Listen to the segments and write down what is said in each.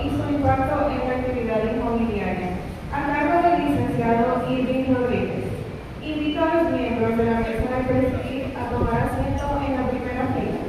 y su impacto en la actividad inmobiliaria, a cargo del licenciado Irving Rodríguez. Invito a los miembros de la mesa de presidir a tomar asiento en la primera fila.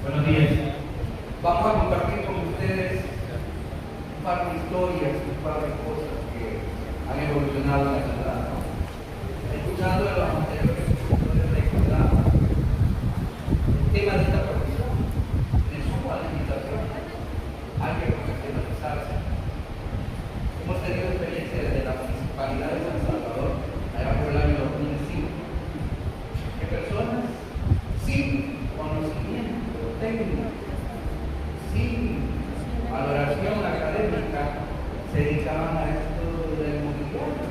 Buenos días. Vamos a compartir con ustedes un par de historias, un par de cosas que han evolucionado en la ciudad, ¿no? Escuchando de los anteriores profesores recordaban el tema de esta profesión, de suma limitación, hay que profesionalizarse. Hemos tenido experiencia desde la Municipalidad de San Salvador, allá por el año 2005, que personas sin conocimiento técnico, sin valoración académica, se dedicaban a esto del mobiliario,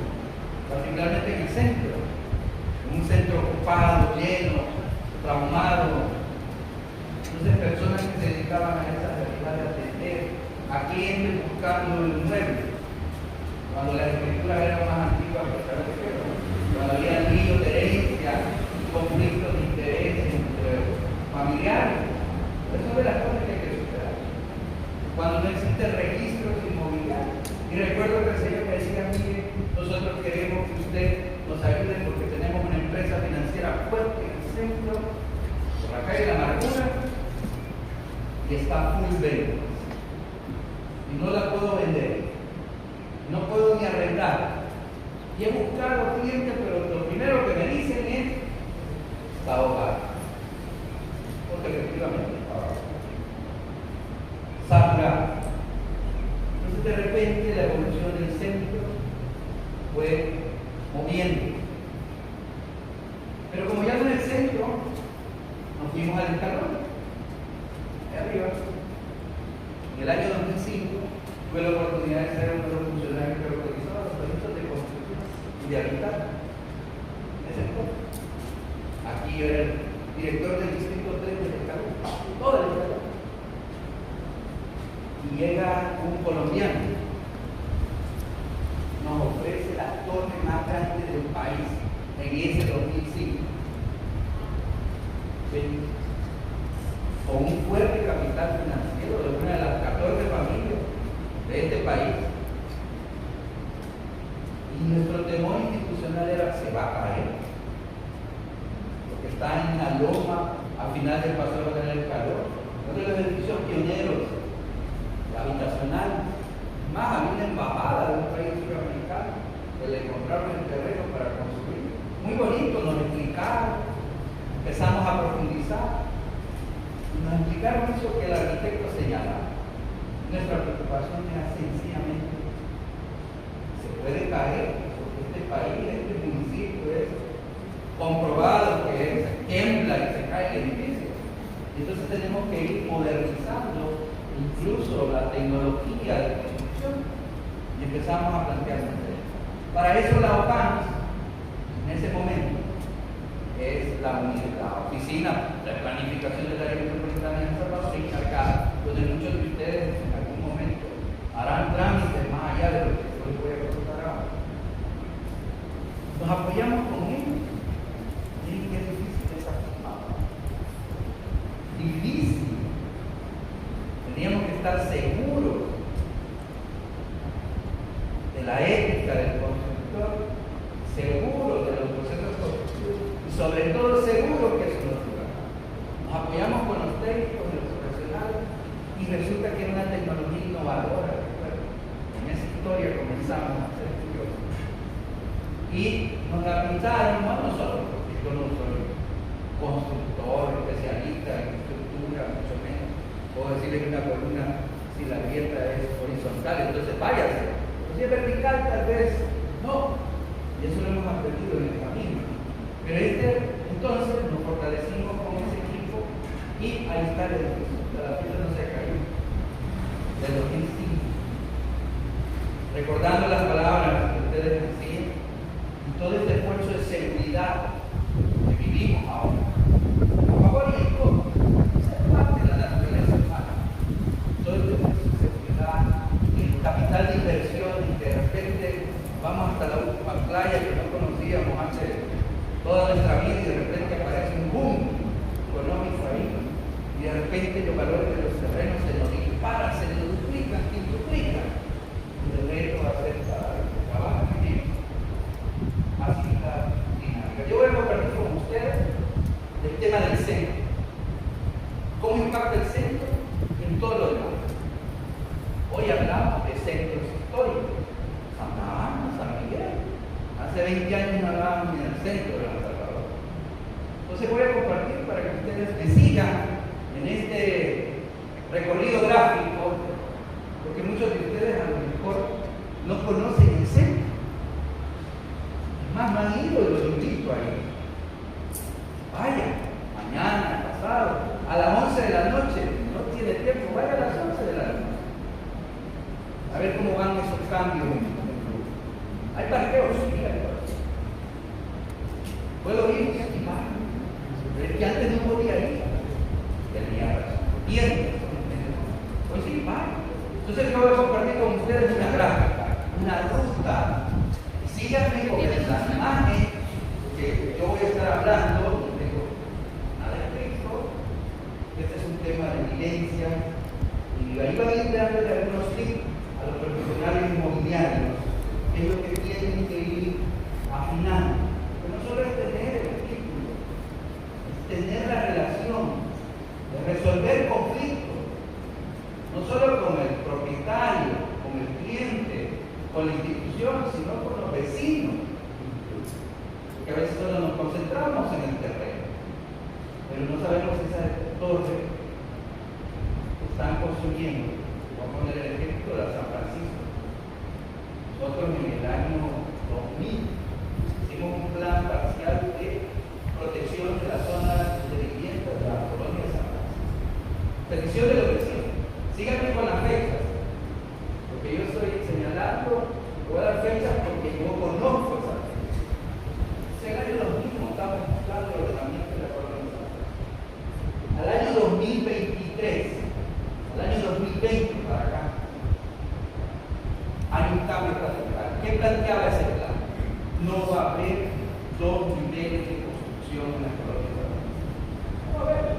particularmente en el centro, un centro ocupado, lleno, traumado. Entonces, personas que se dedicaban a esa realidad de atender a clientes buscando el mueble, cuando la escritura era más antigua, cuando había líos de herencia, conflictos de interés entre familiares. Eso es de las cosas que hay que superar. Cuando no existe registros inmobiliarios. Y recuerdo que el Señor me decía: mire, nosotros queremos que usted nos ayude porque tenemos una empresa financiera fuerte en el centro, por la calle de la Amargura, y está full ventas. Y no la puedo vender. No puedo ni arrendar. Y he buscado clientes, pero lo primero que me dicen es: está ahogado. Porque efectivamente está ahogado. Saturado. Entonces, de repente, la evolución del centro fue moviendo. Pero como ya no es el centro, nos fuimos al escalón, de arriba. En el año 2005 tuve la oportunidad de ser uno de los funcionarios que organizaba los proyectos de construcción y de habitar en ese entonces. Aquí yo era el director del distrito 3 del escalón, todo el escalón. Y llega un colombiano, nos ofrece la torre más grande del país en ese 2005. ¿Sí? Con un fuerte capital financiero de una de las 14 familias de este país. Y nuestro temor institucional era: se va a caer, porque está en la loma al final del Paseo del Calor, uno de los edificios pioneros habitacional, más había una embajada de un país suramericano que le compraron el terreno para construir. Muy bonito, nos explicaron, empezamos a profundizar. Nos explicaron eso que el arquitecto señalaba. Nuestra preocupación era sencillamente: se puede caer, porque este país, este municipio es comprobado que se tiembla y se cae el edificio. Entonces tenemos que ir modernizando incluso la tecnología de construcción. Y empezamos a plantearnos eso. Para eso la OTAN, en ese momento, es la oficina de planificación del área metropolitana de San Salvador, encargada, donde muchos de ustedes en algún momento harán trámites más allá de lo que hoy voy a contar ahora. Nos apoyamos con ellos. Miren qué difícil es esa. Difícil. Teníamos que estar seguros de la ética del constructor, seguros de los procesos constructivos y sobre todo seguros que eso nos lugar. Nos apoyamos con los técnicos y los profesionales y resulta que era una tecnología innovadora. En esa historia comenzamos a ser curiosos. Y nos la pintaron, no nosotros, porque yo no soy constructor, especialista en estructura, mucho menos. Puedo decirle que una columna, si la grieta es horizontal, entonces váyase. Si es vertical, tal vez no. Y eso lo hemos aprendido en el camino. Pero entonces nos fortalecimos con ese equipo y ahí está el edificio. La fiesta no se ha caído. Del 2005. Recordando las palabras que ustedes decían, y todo este esfuerzo de seguridad que vivimos ahora. Por favor, y todo, es parte de la naturaleza humana. Todo este esfuerzo de seguridad, el capital de inversión, y de repente vamos hasta la última playa que no conocíamos antes toda nuestra vida, y de repente aparece un boom económico ahí, y de repente los valores de los terrenos se nos disparan, se nos duplican, quintuplican. Y el reto va a ser para el que trabaja bien. Así está dinámica. Yo voy a compartir con ustedes el tema del centro. ¿Cómo impacta el centro en todo lo demás? Hoy hablamos de centros históricos. Santa Ana, San Miguel. Hace 20 años no hablábamos ni del centro de El Salvador. Entonces voy a compartir para que ustedes me sigan en este recorrido gráfico, porque muchos de ustedes a lo mejor no conocen el centro. Es más, no han ido y los invito a ir. Vaya, mañana, pasado, a las 11 de la noche, no tiene tiempo, vaya a las 11 de la noche. A ver cómo van esos cambios. Hay parqueos, sí, hay parqueos. Puedo ir, sí, pero es que antes no podía ir. Tenía razón. Viernes. Pues sí, vaya. Entonces yo voy a compartir con ustedes una gráfica, una ruta. Síganme con la imagen que yo voy a estar hablando. No tengo nada escrito. Este es un tema de evidencia. Y ahí van a ir dándole algunos tips a los profesionales inmobiliarios. Es lo que tienen que ir afinando. Pero no solo es tener el título, es tener la relación, de resolver conflictos, no solo con el propietario, con el cliente, con la institución, sino con los vecinos. Porque a veces solo nos concentramos en el terreno, pero no sabemos esa torre que están construyendo. Voy a poner el ejemplo de San Francisco. Nosotros en el año 2000 hicimos un plan parcial de protección de la zona de vivienda de la colonia de San Francisco. Petición de los vecinos. Síganme con las fechas, porque yo estoy señalando, voy a dar fechas porque yo conozco esas fechas. En el año 2000 estamos mostrando el ordenamiento de la colonia de San Francisco. Al año 2023, al año 2020 para acá, hay un cambio radical. ¿Qué planteaba ese plan? No va a haber dos niveles de construcción en la colonia de San Francisco. No va a haber.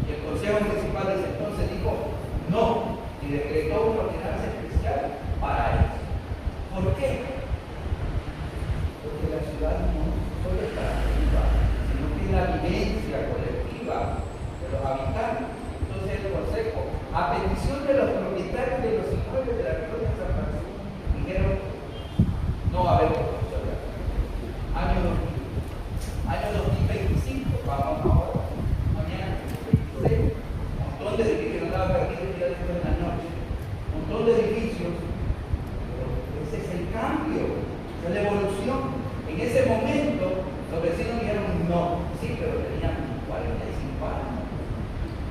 Y el Consejo Municipal de ese entonces dijo no, y decretó una ordenanza especial para eso. ¿Por qué? Porque la ciudad no solo está activa, sino que es la vivencia colectiva de los habitantes. Entonces el Consejo, a petición de los propietarios de los inmuebles de la colonia de San Francisco, dijeron no va a haber construcción. Año 2025, vamos ahora, mañana 2026, un montón de edificios, no estaba perdido el día después de la noche, un montón de edificios, pero ese es el cambio, esa es la evolución. En ese momento, los vecinos dijeron no, sí, pero tenían 45 años,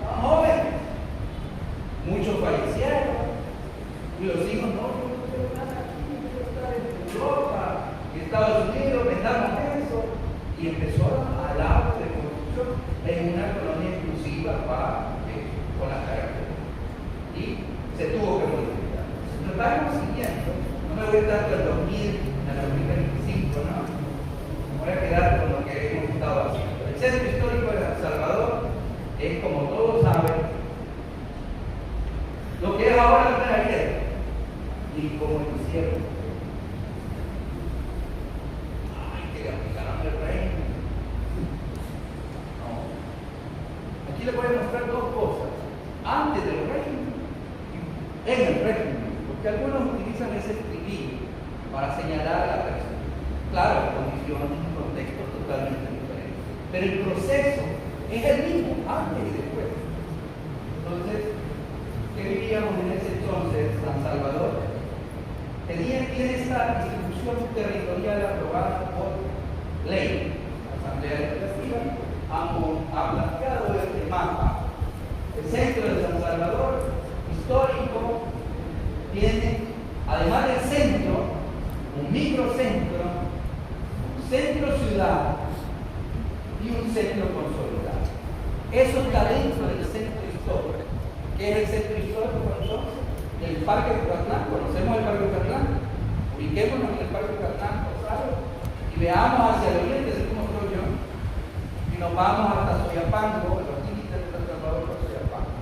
estaban jóvenes, muchos fallecieron, y los hijos no quiero nada aquí, no quiero estar en Europa, en Estados Unidos, vendamos eso, y empezó a hablar de construcción en una colonia exclusiva con las características. Y se tuvo que modificar. Si nos vamos siguiendo, no me voy a estar con el 2000, en el 2025, ¿no? Me voy a quedar con lo que hemos estado haciendo. El Centro Histórico de El Salvador es, como todos saben, lo que es ahora no era ayer, y como lo hicieron. Que le aplicaron el régimen. No. Aquí le voy a mostrar dos cosas. Antes del régimen, en el régimen, porque algunos utilizan ese estribillo para señalar a la persona. Claro, condiciones, un contexto totalmente diferente. Pero el proceso es el mismo, antes y después. Entonces, ¿qué vivíamos en ese entonces, San Salvador? Tiene esta distribución territorial aprobada por ley. La Asamblea Legislativa ha planteado este mapa. El centro de San Salvador, histórico, tiene, además del centro, un microcentro, un Eso está dentro del centro histórico. ¿Qué es el centro histórico entonces? El Parque Cucatlán. ¿Conocemos el Parque Cucatlán? Ubiquémonos en el Parque Cucatlán, ¿sabes? Y veamos hacia el oriente, así como estoy yo, y nos vamos hasta Soyapango, los límites de San Salvador con Soyapango.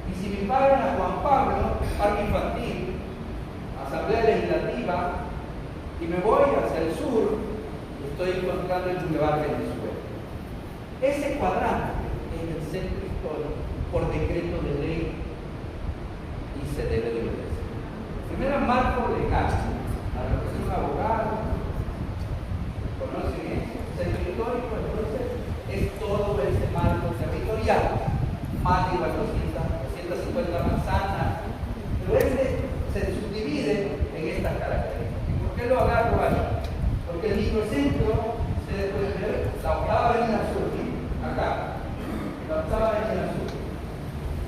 Y si me paran a Juan Pablo, Parque Infantil, Asamblea Legislativa, y me voy hacia el sur, estoy encontrando el Boulevard Venezuela. Ese cuadrante es el centro histórico por decreto de ley y se debe de obedecer. Primero, marco legal. A lo que es un abogado, conocen eso. Centro histórico, entonces, es todo ese marco territorial. Más de 250 manzanas. Pero se subdivide en estas características. ¿Y por qué lo agarro ahí? Porque el microcentro se puede ver la octava avenida sur, acá. La octava avenida sur.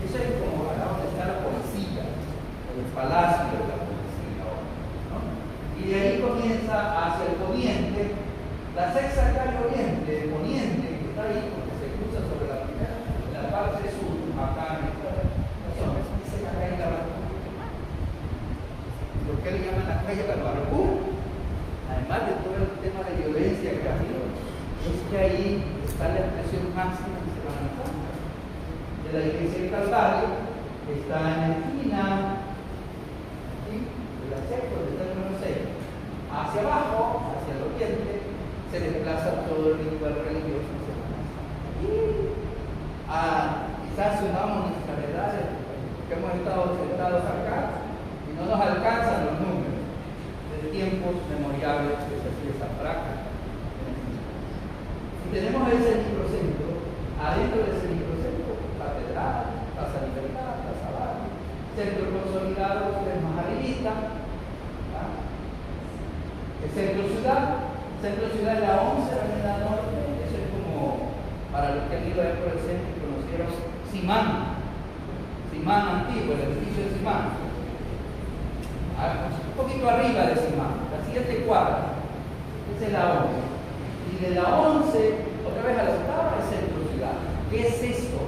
Eso es como acá donde está la policía, el palacio de la policía ahora, ¿no? Y de ahí comienza hacia el poniente, la sexta calle oriente, poniente, que está ahí porque se cruza sobre la primera, la parte sur, acá en esta zona, dice la calle La Barracú. ¿Por qué le llaman la calle La Barracú? Además de todo el tema de violencia que ha habido, es que ahí está la expresión máxima que se va a notar. De la iglesia del Calvario, está en la esquina, ¿sí? De la sexta, donde está el número 6. Hacia abajo, hacia el oriente, se desplaza todo el ritual religioso. Quizás unamos nuestras verdades, que hemos estado sentados acá y no nos alcanzan los números de tiempos memoriales que se hacía esa práctica. Y tenemos ese microcentro, adentro de ese microcentro, Catedral, Plaza Libertad, Plaza Barrio, Centro Consolidado, que es más arribita, el Centro Ciudad es la 11 Avenida Norte, eso es como para los que han ido a ver por el centro y conocieron Simán antiguo, el edificio de Simán. Un poquito arriba de Simán, la siguiente cuadra, esa es la 11. Y de la 11, otra vez a la octava, es Centro Ciudad. ¿Qué es esto?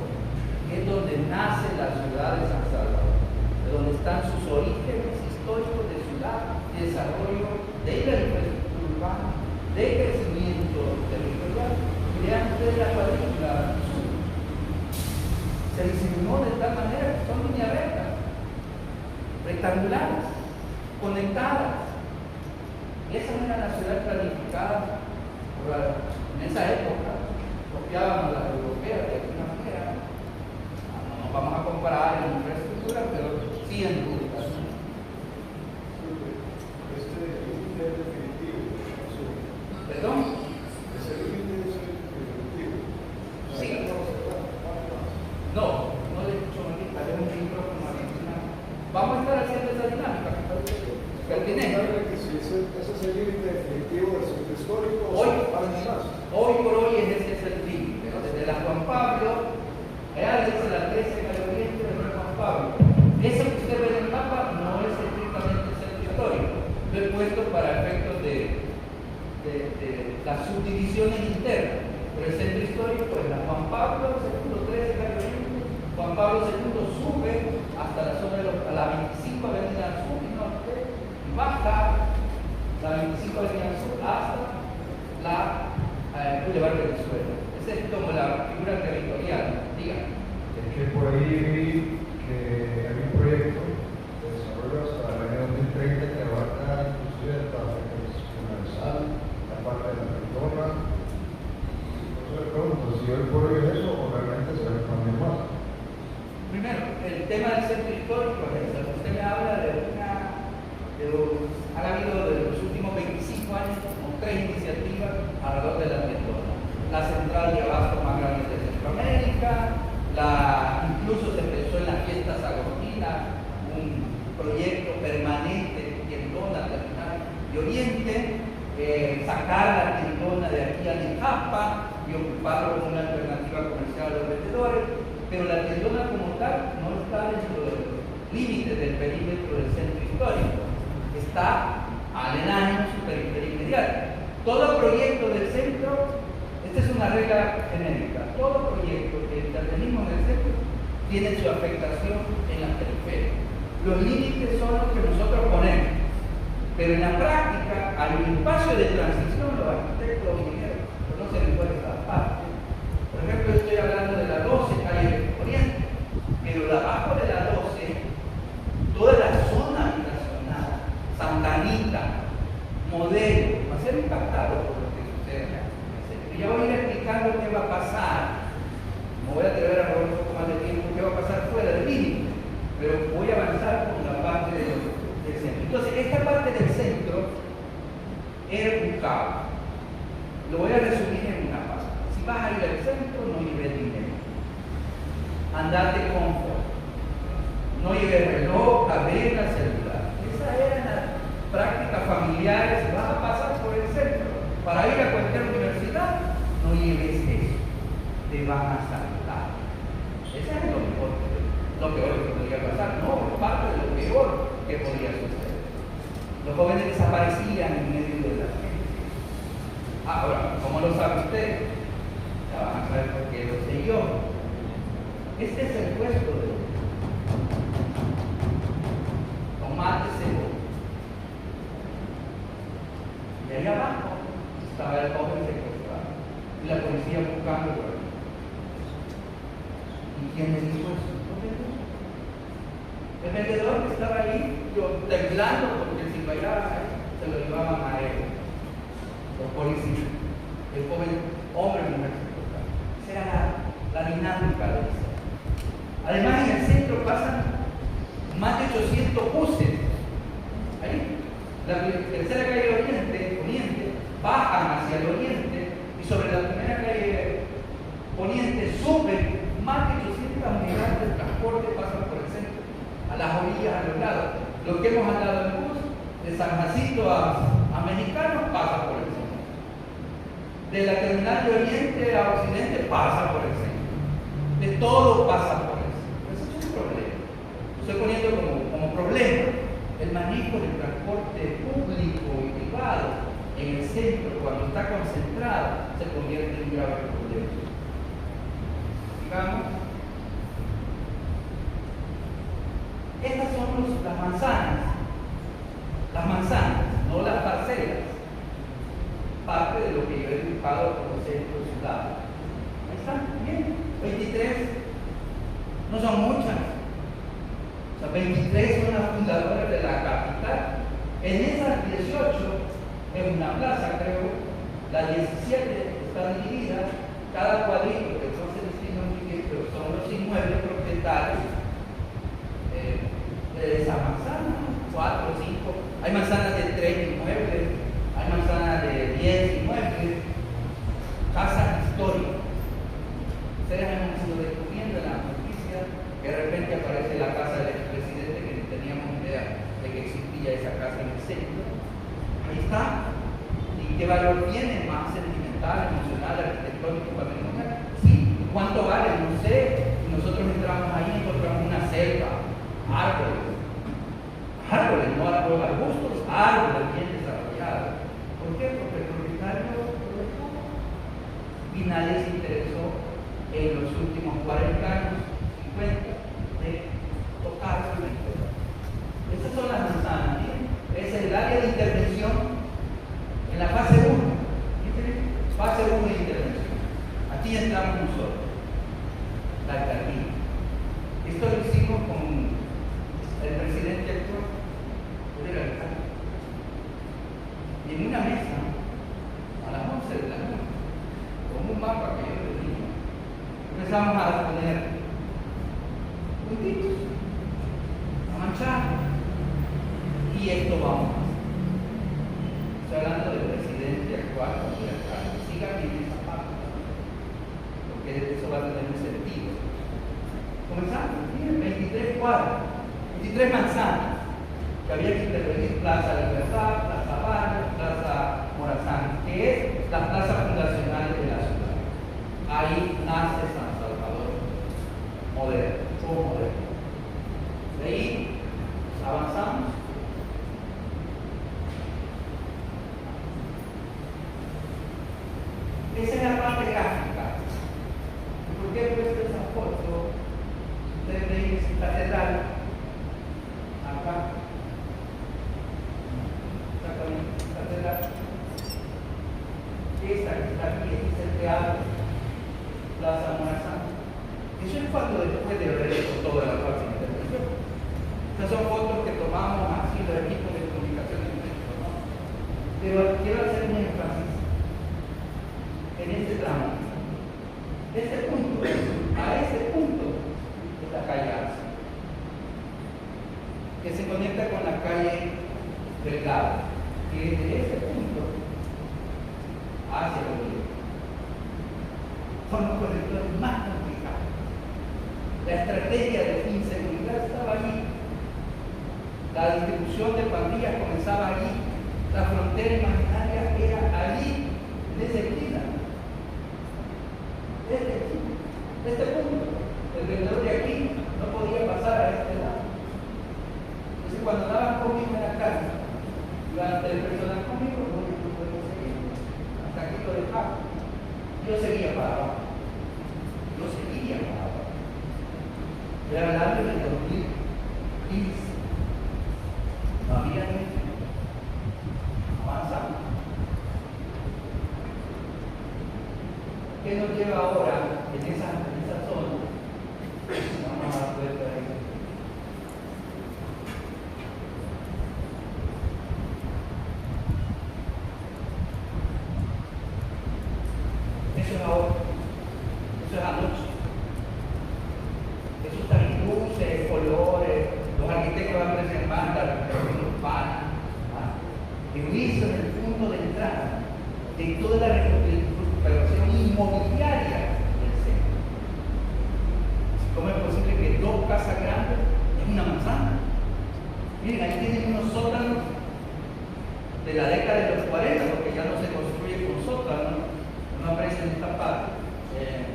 Es donde nace la ciudad de San Salvador, de donde están sus orígenes históricos de ciudad, de desarrollo, de la infraestructura urbana, de crecimiento territorial. Vean ustedes la cuadrícula sur. Se diseminó de tal manera que son líneas rectas, rectangulares, conectadas. Y esa era la ciudad planificada en esa época. Copiábamos las europeas de alguna manera. No nos vamos a comparar en infraestructura, pero sí en educación. ¿Perdón? Sí. No le escucho aquí, haré un micrófono adicional. Vamos a estar haciendo esa dinámica, pertinente. ¿Ese es el límite definitivo del centro histórico? Hoy por hoy ese es el límite, ¿no? Desde la Juan Pablo, allá dice la 13 al oriente de la Juan Pablo. Eso que usted ve en el mapa no es estrictamente el centro histórico. Lo he puesto para efectos de las subdivisiones internas. Pero el centro histórico es la Juan Pablo II, 13 al oriente. Juan Pablo II sube hasta la zona de la 25 Avenida Sur y Norte y baja la 25 Avenida Sur hasta la Boulevard Venezuela. Esa es como la figura territorial, dígame. Es que por ahí vi que hay un proyecto de desarrollo hasta el año 2030 que abarca inclusive hasta regionalizar la parte de la Petona. Entonces me pregunto si hoy por hoy es eso o realmente se va a cambiar más. Primero, el tema del centro histórico es eso. Usted me habla han habido de los últimos 25 años como 3 iniciativas alrededor de la Petona. La central de abasto más grande de Centroamérica, incluso se empezó en las fiestas agostinas un proyecto permanente de tiendona terminal de Oriente, sacar la tiendona de aquí a Lijapa y ocuparlo como una alternativa comercial a los vendedores, pero la tiendona como tal no está dentro del límite del perímetro del centro histórico, está aledaño en su periferia inmediata. Todo proyecto del centro Esta es una regla genérica. Todo proyecto que intervenimos en el centro tiene su afectación en la periferia. Los límites son los que nosotros ponemos, pero en la práctica hay un espacio de transición, los arquitectos, los ingenieros, conocen mejor esa parte. Por ejemplo, estoy hablando de la 12, calle Oriente, pero abajo de la 12, toda la zona habitacional, Santa Anita, Modelo, va a ser impactado por lo que sucede. Y ya voy a ir explicando qué va a pasar. Me voy a atrever a robar un poco más de tiempo, qué va a pasar fuera del límite, pero voy a avanzar con la parte del centro. Entonces, esta parte del centro era un caos. Lo voy a resumir en una parte. Si vas a ir al centro, no lleves dinero. Andate confort. No lleves reloj, cadena, celular. Esas eran las prácticas familiares. Si vas a pasar por el centro para ir a cualquier universidad, no lleves eso. Te van a saltar. Eso es lo peor que podría pasar. No, parte de lo peor que podría suceder. Los jóvenes desaparecían en medio de la gente. Ahora, ¿cómo lo sabe usted? Ya van a saber por qué lo sé yo. Este es el puesto de tomate cebolla. Y ahí abajo estaba el joven secuestrado. Y la policía buscando por ahí. ¿Y quién le dijo eso? El vendedor que estaba ahí, temblando porque si bailaba ahí, se lo llevaban a él. Los policías. El joven hombre y mujer secuestrado. Esa era la dinámica de eso. Además, en el centro pasan más de 800 buses. Ahí, la tercera calle Oriente, bajan hacia el oriente y sobre la primera calle Poniente suben más de 800 unidades de transporte pasan por el centro, a las orillas, a los lados. Lo que hemos andado en bus, de San Jacinto a Mexicano, pasa por el centro. De la terminal de Oriente a Occidente, pasa por el centro. De todo pasa por el centro. Eso es un problema. Estoy poniendo como problema el manejo del transporte público y privado en el centro, cuando está concentrado, se convierte en un grave problema. Digamos, estas son las manzanas, no las parcelas, parte de lo que yo he dibujado como centro ciudad. Ahí están, bien, 23, no son muchas. O sea, 23 son las fundadoras de la capital. En esas 18 es una plaza, creo. Las 17 están divididas. Cada cuadrito, que no se distingue muy bien, pero son los inmuebles propietarios de esa manzana, 4 o 5. Hay manzanas de 3 inmuebles, hay manzanas de 10 inmuebles. Casas históricas. Ustedes han ido descubriendo en la noticia que de repente aparece la casa del expresidente, que no teníamos idea de que existía esa casa en el centro. Ahí está. ¿Y qué valor tiene? Más sentimental, emocional, arquitectónico, patrimonial. Sí. ¿Cuánto vale? No sé. Nosotros entramos ahí y encontramos una selva, árboles, no arbustos, árboles bien desarrollados. ¿Por qué? Porque el propietario lo dejó y nadie se interesó en los últimos 40 años, 50, de tocar su vida. Estas son las manzanas, ¿bien? Es el área de intervención en la fase 1. Fase 1 de intervención. Aquí entramos nosotros, la alcaldía. Esto lo hicimos con el presidente actual del alcalde. Y en una mesa, a las 11 de la noche, con un mapa que yo tenía, empezamos a poner puntitos, a manchar, y esto vamos a hacer. Estoy hablando del presidente actual, del alcalde. Sigan bien esa parte, porque eso va a tener un sentido. Comenzamos, miren, 23 cuadras, 23 manzanas, que había que intervenir Plaza Libertad, Plaza Barrio, Plaza Morazán, que es la plaza fundacional de la ciudad. Ahí nace San Salvador moderno, o moderno. De ahí avanzamos. Esa es la parte gráfica. ¿Y por qué he puesto esa foto? Ustedes ven esa catedral acá. Catedral. Esta que está aquí, este es el teatro, Plaza Morazán. Eso es cuando después de haber hecho toda la parte de intervención. Estas son fotos que tomamos así los equipos de comunicación en México, ¿no? Pero quiero hacer un énfasis en este tramo. Este punto, a este punto, es la calle Arce, que se conecta con la calle Delgado, que es de este punto hacia el oriente. Son los conectores más complicados. La estrategia de inseguridad estaba allí. La distribución de pandillas comenzaba allí. La frontera imaginaria era allí, en esa esquina. Este punto. El vendedor de aquí no podía pasar a este lado. Entonces, cuando daban conmigo en la casa, el personal conmigo, no podía seguir. Hasta aquí lo dejaba. Yo seguía para abajo. Era el año del 2015. No había ni avanzado. ¿Qué nos lleva ahora en esa zona? Vamos a dar vuelta ahí. Eso es ahora. Eso es anoche. Eso está en luces, colores, los arquitectos van preservando la recuperación urbana. En eso es el punto de entrada de toda la recuperación inmobiliaria del centro. ¿Cómo es posible que dos casas grandes en una manzana? Miren, ahí tienen unos sótanos de la década de los 40, porque ya no se construye con sótanos, no aparece en esta parte.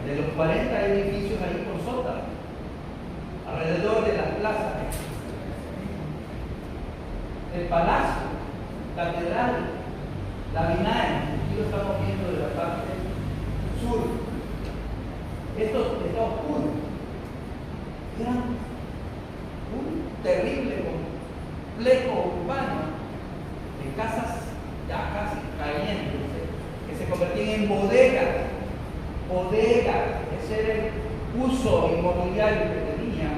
De los 40 hay edificios ahí con sótanos, alrededor de las plazas. El palacio, catedral, la Binae, aquí lo estamos viendo de la parte sur. Esto está oscuro. Era un terrible complejo urbano de casas ya casi cayéndose, que se convertían en bodegas. Ese era el uso inmobiliario que tenía,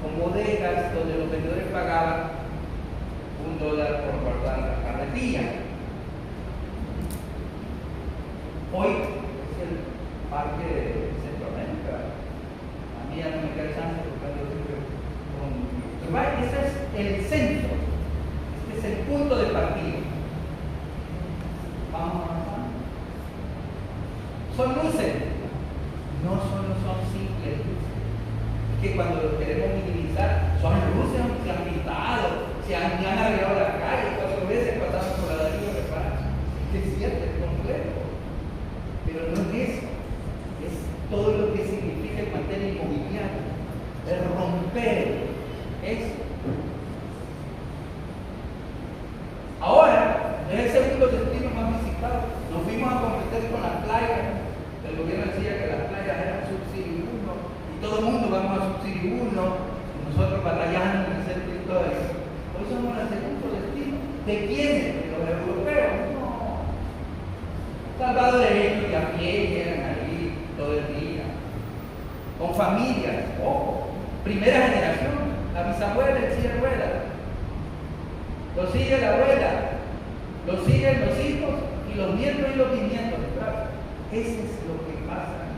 con bodegas donde los vendedores pagaban $1 por guardar la carretilla. Hoy es el parque de Centroamérica. A mí ya no me queda chance porque yo siempre con... Ese es el centro, este es el punto de partida. Vamos avanzando. Son luces. No solo son simples luces, es que cuando los queremos minimizar, son luces que se han pintado, se han arreglado la calle, 4 veces pasamos por la Darío de Paz, que es cierto, es complejo, pero no es eso, es todo lo que significa el materia inmobiliaria, el romper eso. Ahora, es el segundo destino más visitado, nos fuimos a competir con las playas. El gobierno decía que las playas eran subsidio 1 y todo el mundo vamos a subsidio 1 y nosotros batallando en ese todo eso. Hoy somos el segundo destino. ¿De quiénes? De los europeos. No. Salvado de ellos y a pie llegan ahí todo el día. Con familias, ojo. Primera generación. La bisabuela en silla de ruedas. Lo sigue la abuela. Lo siguen los hijos y los nietos y los bisnietos detrás. Ese es lo que pasa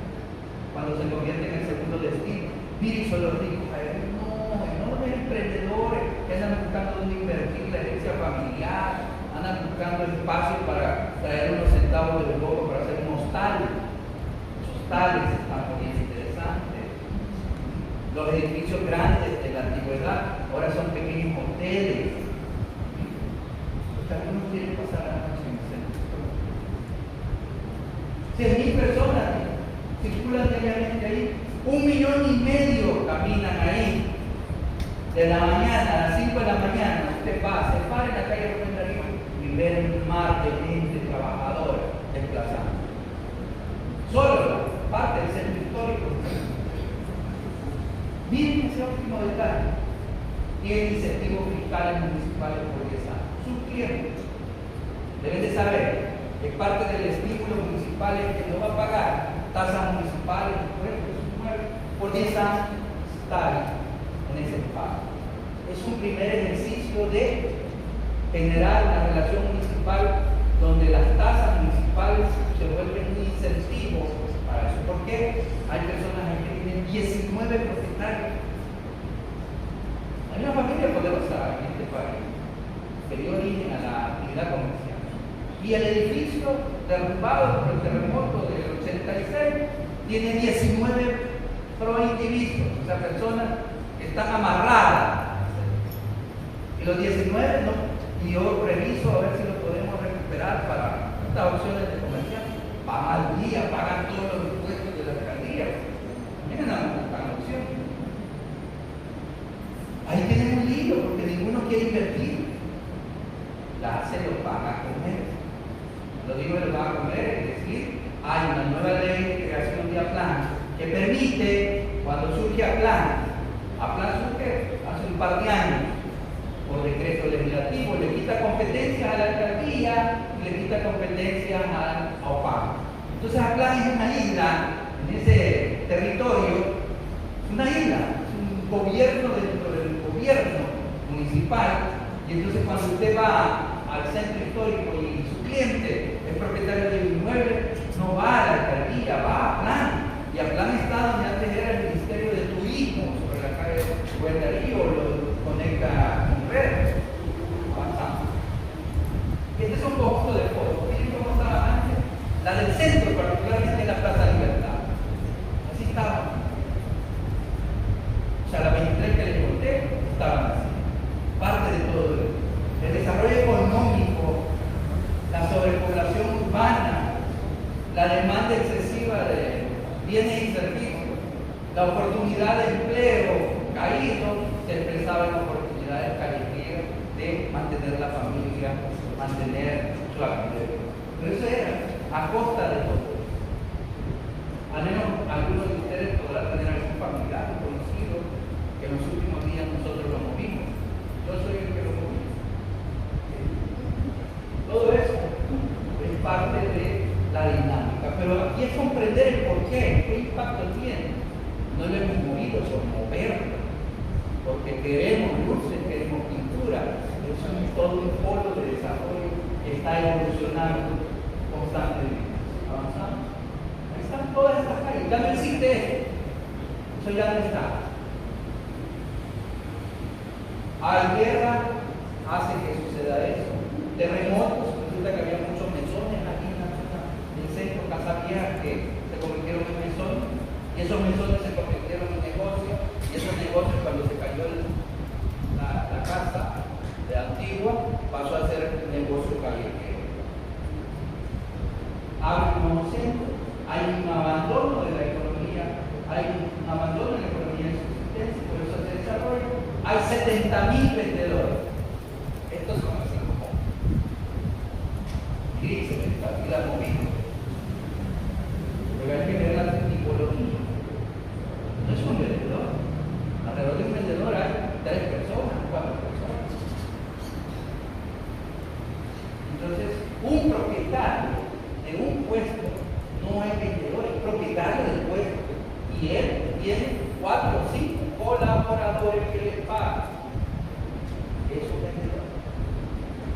cuando se convierte en el segundo destino. Miren, son los ricos, enormes emprendedores que andan buscando dónde invertir la herencia familiar, andan buscando espacio para traer unos centavos del bobo para hacer un hostal. Los hostales están muy interesantes. Los edificios grandes de la antigüedad ahora son pequeños hoteles. Algunos quieren pasar la noche en el centro. 100,000 personas circulan diariamente ahí, 1,5 millones caminan ahí. De la mañana a las 5 de la mañana, usted va, se para en la calle Rubén Darío y ve un mar de gente trabajadora desplazada. Solo ese último detalle, tiene incentivos fiscales municipales por 10 años. Sus clientes deben de saber que parte del estímulo municipal es que no va a pagar tasas municipales, impuestos, por 10 años estar en ese pago. Es un primer ejercicio de generar una relación municipal donde las tasas municipales se vuelven un incentivo para eso. ¿Por qué? Hay personas que tienen 19 propietarios. Hay una familia poderosa en este país que dio origen a la actividad comercial. Y el edificio derrumbado por el terremoto del 86 tiene 19 proindivisos, o sea, personas que están amarradas. Y los 19 no, y yo reviso a ver si lo podemos recuperar para estas opciones de comercial. Van al día, pagan todos los impuestos de la alcaldía. Miren la opción. Ahí tienen un lío porque ninguno quiere invertir. La ACE lo van a comer. Lo digo que lo van a comer, es decir, hay una nueva ley de creación de APLAN que permite, cuando surge APLAN surge hace un par de años, por decreto legislativo, le quita competencias a la alcaldía y le quita competencias al OPAM. Entonces APLAN es una isla en ese territorio, es una isla, es un gobierno dentro del gobierno municipal, y entonces cuando usted va al centro histórico y su cliente es propietario de un inmueble, no va a la alcaldía, va a APLAN, y APLAN está donde antes era el Ministerio de Turismo, sobre la calle Guardarío, lo conecta con redes. Avanzamos. Este es un conjunto de fotos. Miren cómo estaba antes. La del centro, particularmente la Plaza Libertad. Así estaba. O sea, la 23 que les conté estaban así. Parte de todo eso. El desarrollo económico, la sobrepoblación urbana, la demanda excesiva de bienes y servicios, la oportunidad de empleo caído, se expresaba en oportunidades callejeras de mantener la familia, mantener su actividad. Pero eso era a costa de todo. Al menos algunos de ustedes podrán tener algún familiar conocido que en los últimos días nosotros lo movimos. Yo soy el que lo moví. Todo eso es parte de la dinámica, pero aquí es comprender el porqué, qué impacto tiene. No lo hemos movido por moverlo, porque queremos luces, queremos pintura, pero somos todo un polo de desarrollo que está evolucionando constantemente. Avanzamos. Ahí están todas estas calles, ya no existe esto, eso ya no está. Hay guerra, hace que suceda eso. Terremotos, resulta que había muchos mesones aquí en la zona del centro, Casa Vieja, que se convirtieron en mesones, y esos mesones se convirtieron en negocios, y esos negocios, cuando se cayó la casa de Antigua, pasó a ser negocio callejero. Hay un nuevo centro, hay un abandono de la economía, hay un abandono de la economía de subsistencia, por eso se desarrolla. Hay 70.000 vendedores. Estos son así como grises, la vida movida. Pero hay que ver la tipología. No es un vendedor. Alrededor de un vendedor hay 3 personas, 4 personas. Entonces, un propietario de un puesto no es vendedor, es propietario del puesto. Y él tiene 4 o 5 colaboradores que le pagan. Es un vendedor.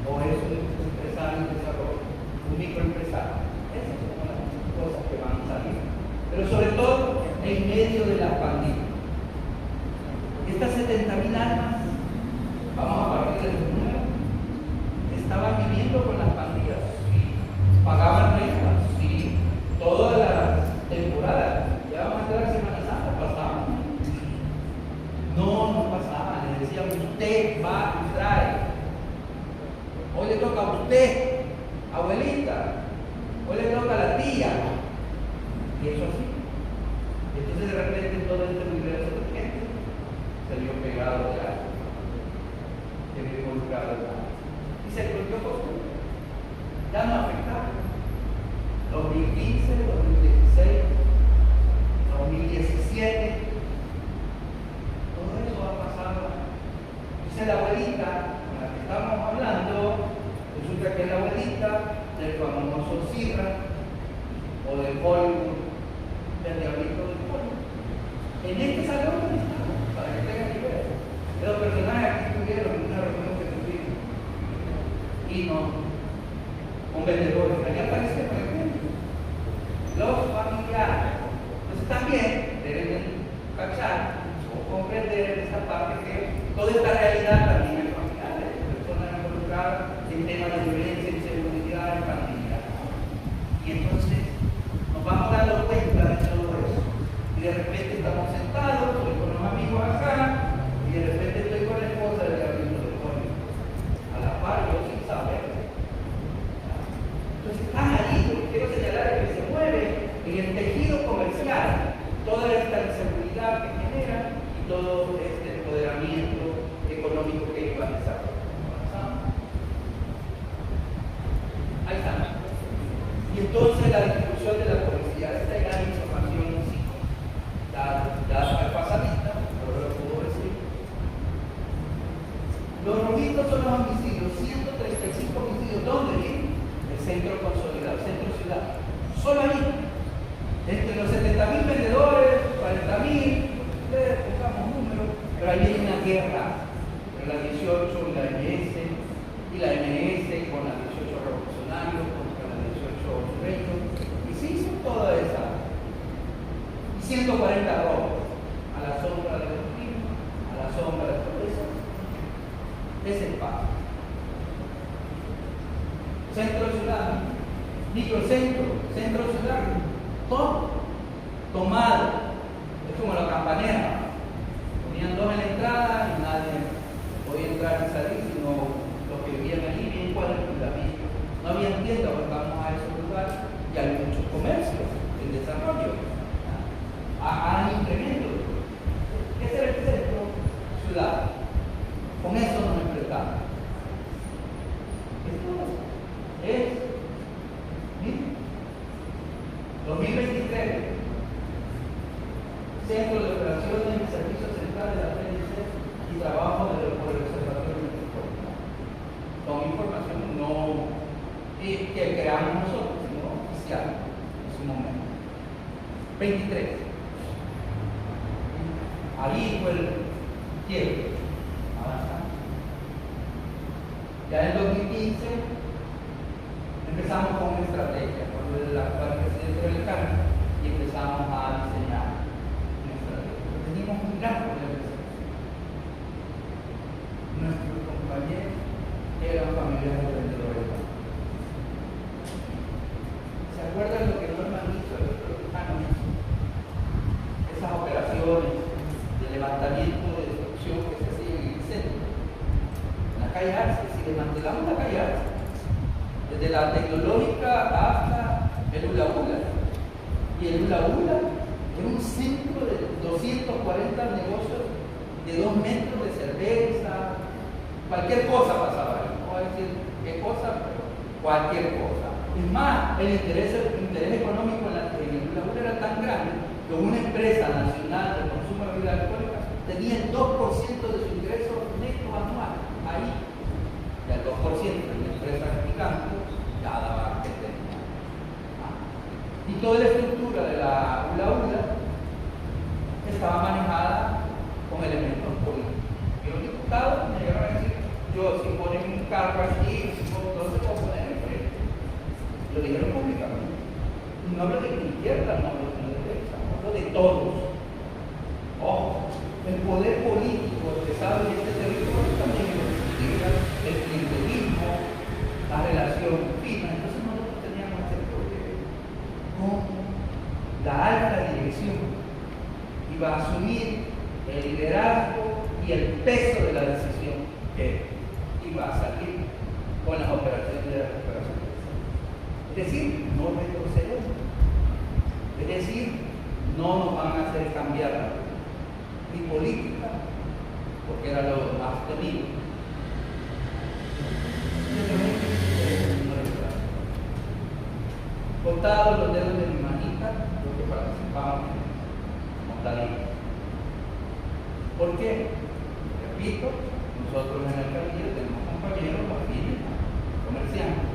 O es un empresario de desarrollo, un microempresario. Esas son las cosas que van a salir. Pero sobre todo en medio de las pandillas. Estas 70.000 almas, vamos a partir de los números, estaban viviendo con las pandillas, sí. Pagaban renta, sí. Todas las temporadas, ya vamos a entrar a Semana Santa, pasaban. No pasaban, les decían, usted va y trae. Hoy le toca a usted, abuelita. Hoy le toca a la tía. Y eso así. Entonces de repente todo este universo de gente se vio pegado ya. Se vio involucrado ya. Y se volvió costumbre. Ya no afectaba. 2015, 2016, 2017. Todo Sirra o de Hollywood, del Diablito de Hollywood. En este salón estamos, para que tengan idea. Los personajes aquí estuvieron en una reunión que tuvimos y no un vendedor. Ahí aparece, por ejemplo, los familiares. Entonces también deben cachar o comprender esa parte que toda esta realidad también es familiar, personas involucradas en temas de violencia, inseguridad, en familia. Y entonces nos vamos dando cuenta de todo eso. Y de repente estamos sentados, estoy con los amigos acá, y de repente estoy con la esposa del Diablito de Hollywood. A la par, yo sin saber. Entonces están ahí, lo que quiero señalar es que se mueve en el tejido comercial toda esta inseguridad que genera y todo este empoderamiento económico que ellos van a desarrollar. Ahí está. Y entonces la distribución de la policía, esta es la información dada al pasadista, ahora lo puedo decir. Los rojitos son los homicidios, 135 homicidios. ¿Dónde vienen? El centro consolidado, centro ciudad. Solo ahí, entre los 70.000 vendedores, 40.000, ustedes pongamos números, pero ahí hay una guerra entre la 18 y la MS, y la MS con la 18 revolucionarios, contra la 18 sureños, y se hizo toda esa. Y 140 robos, a la sombra de los primos, a la sombra de todo eso. Es el paso. Centro ciudad, microcentro, centro ciudad, todo tomado. Es como la campanera. Ponían dos en la entrada y nadie podía entrar y salir, sino los que vivían allí bien cuadriculados. No había tiendas, vamos a esos lugares y hay muchos comercios en desarrollo. Hay incremento. Ese era el centro ciudad. Con eso nos enfrentamos. Esto es 2023, Centro de Operaciones y Servicios Centrales de la PNC y Trabajo por el Observatorio Metropolitano. Con información no que creamos nosotros, sino oficial en su momento. 23. Ahí fue el quiebre. Avanzamos. Ya en 2015 empezamos con una estrategia, con el actual presidente del cambio, y empezamos a diseñar una estrategia. Teníamos un gran problema. Nuestros compañeros eran familiares de vendedores. ¿Se acuerdan lo que nos han dicho los mexicanos? Esas operaciones de levantamiento de destrucción que se hacían en el centro. En la calle Arce, si desmantelamos la calle Arce, desde la tecnológica hasta el Hula Hula. Y el Hula Hula era un centro de 240 negocios de 2 metros de cerveza, cualquier cosa pasaba ahí. No voy a decir qué cosa, pero cualquier cosa. Es más, el interés económico en el Hula Hula era tan grande que una empresa nacional de consumo de bebidas alcohólicas tenía el 2% de su ingreso neto anual ahí. Y al 2% de la empresa gigante ya daba que tenía. Y toda la estructura de la Hula Hula estaba manejada con elementos políticos. Y los diputados me llegaron a decir, yo si ponen un carro aquí, no se puede poner en frente. Lo dijeron públicamente. Y no hablo de izquierda, no hablo de derecha, hablo de todos. Ojo, el poder político expresado en este territorio también existía, el clientelismo, la relación fina. Entonces nosotros teníamos este problema. Como la alta dirección iba a asumir el liderazgo y el peso de la decisión que iba a salir con las operaciones de recuperación. Es decir, no retrocedemos. Es decir, no nos van a hacer cambiar ni política, porque era lo más temido. Contados los dedos de mi manita, los que participamos en Montadilla. ¿Por qué? Repito, nosotros en la alcaldía tenemos compañeros, familias, comerciantes.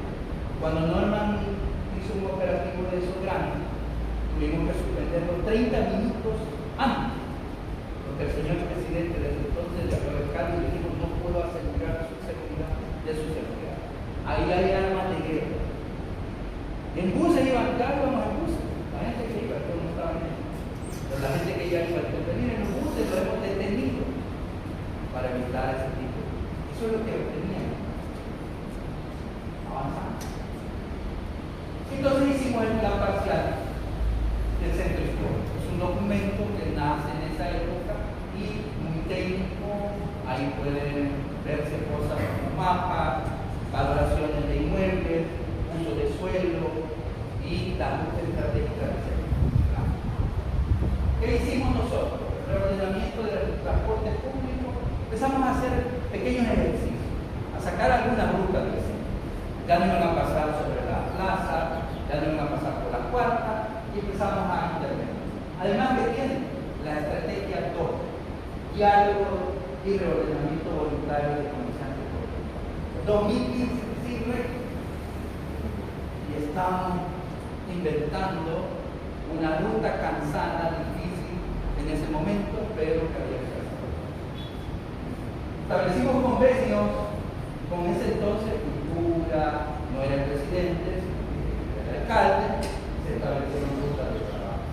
Cuando Norman hizo de Sobrano, tuvimos que suspenderlo 30 minutos antes, porque el señor presidente desde entonces le habló al alcalde y le dijo: no puedo asegurar su seguridad de su seguridad. Ahí hay armas de guerra. En buses iban, claro, íbamos en buses. La gente que iba, todos no estaban en eso. Pero la gente que ya iba a intervenir en los buses lo hemos detenido para evitar ese tipo. Eso es lo que obteníamos. Avanzando. Entonces hicimos el plan parcial del centro histórico. Es un documento que nace en esa época y muy técnico. Ahí pueden verse cosas como mapas, valoraciones de inmuebles, uso de suelo y la ruta estratégica del centro. ¿Qué hicimos nosotros? El reordenamiento del transporte público. Empezamos a hacer pequeños ejercicios, a sacar algunas rutas del centro. Ya no iban a pasar sobre la plaza, ya no iban a pasar por la cuarta y empezamos a intervenir. Además que tiene la estrategia 2, diálogo y reordenamiento voluntario de comerciantes públicos. 2015 sirve y estamos inventando una ruta cansada, difícil en ese momento, pero que había que hacer. Establecimos convenios con ese entonces Cultura, no era el presidente, era el alcalde, se establecieron rutas de trabajo.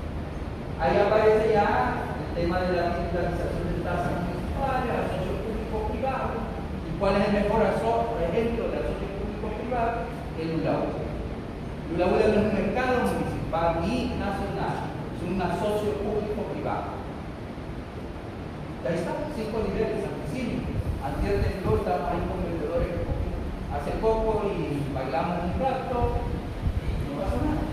Ahí aparece ya el tema de la digitalización de tasas municipales, asocio público-privado, y cuál es el mejor asocio, por ejemplo, de asocio público-privado, el ULAU. El ULAU no es un mercado municipal ni nacional, es un asocio público-privado. Ahí está, 5 niveles, Santísimo. Antes de todo estábamos ahí con vendedores hace poco y bailamos un rato y no pasó nada.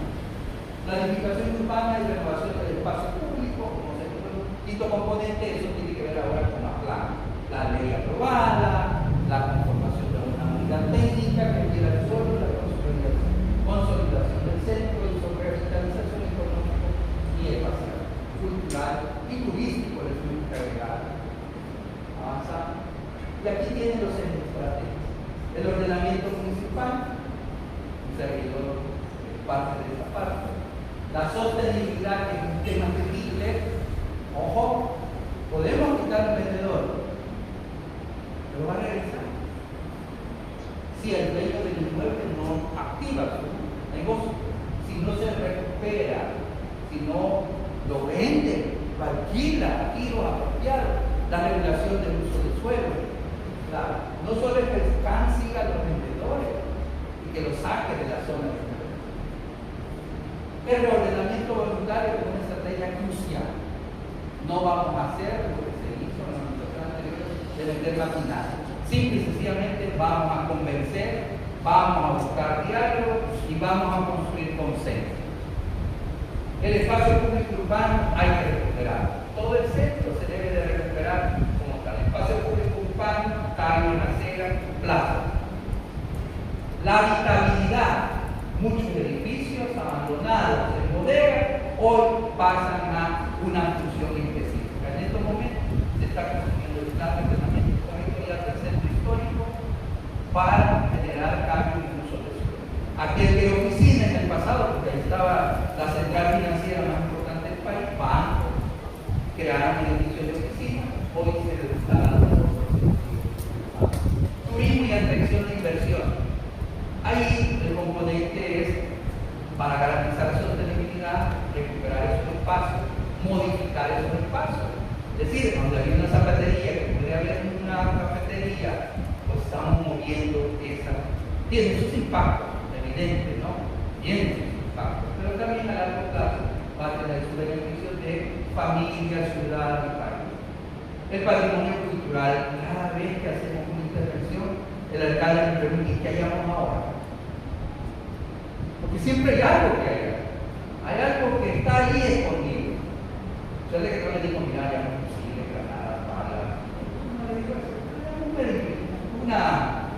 La edificación urbana y renovación del espacio público, como segundo quinto componente, eso tiene que ver ahora con la plan, la ley aprobada, la conformación de una unidad técnica que quiera el suelo, la consolidación del centro y sobre revitalización económica y espacial, cultural y turístico, les tuvimos que agregar. Avanzamos. Y aquí tienen los ejes estratégicos. El ordenamiento municipal, un servidor es parte de esa parte. La sostenibilidad, que es un tema terrible. Ojo, podemos quitar un vendedor, pero va a regresar. Si el dueño del inmueble no activa su negocio, si no se recupera, si no lo vende, lo alquila a giros apropiados, la regulación del uso del suelo. Claro, no solo es que siga a los vendedores y que los saque de la zona de vendedores. El reordenamiento voluntario es una estrategia crucial. No vamos a hacer lo que se hizo en la administración anterior de vender maquinaria. Simple y sencillamente vamos a convencer, vamos a buscar diálogo y vamos a construir consenso. El espacio público urbano hay que recuperar. Todo el centro se debe de recuperar como tal. El espacio público urbano, calles, aceras, plazas. La habitabilidad, muchos edificios abandonados en bodegas, hoy pasan a una función específica. En estos momentos se está construyendo el plan de ordenamiento territorial del centro histórico para generar cambios en uso de suelo. Aquel que oficina en el pasado, porque ahí estaba la central financiera más importante del país, banco, crearon un edificio de oficina, hoy se está dando turismo y atracción de inversión. Ahí el componente es, para garantizar la sostenibilidad, recuperar esos espacios, modificar esos espacios. Es decir, cuando hay una zapatería, que puede haber una cafetería, pues estamos moviendo esa. Tiene sus impactos, evidentes, ¿no? Tiene sus impactos, pero también a largo plazo va a tener sus beneficios de familia, ciudad y país. El patrimonio cultural, cada vez que hacemos una intervención, el alcalde me pregunta: ¿qué hayamos ahora? Porque siempre hay algo que hay algo que está ahí escondido. Yo le que no le digo: mira, ya no posible, granadas, balas.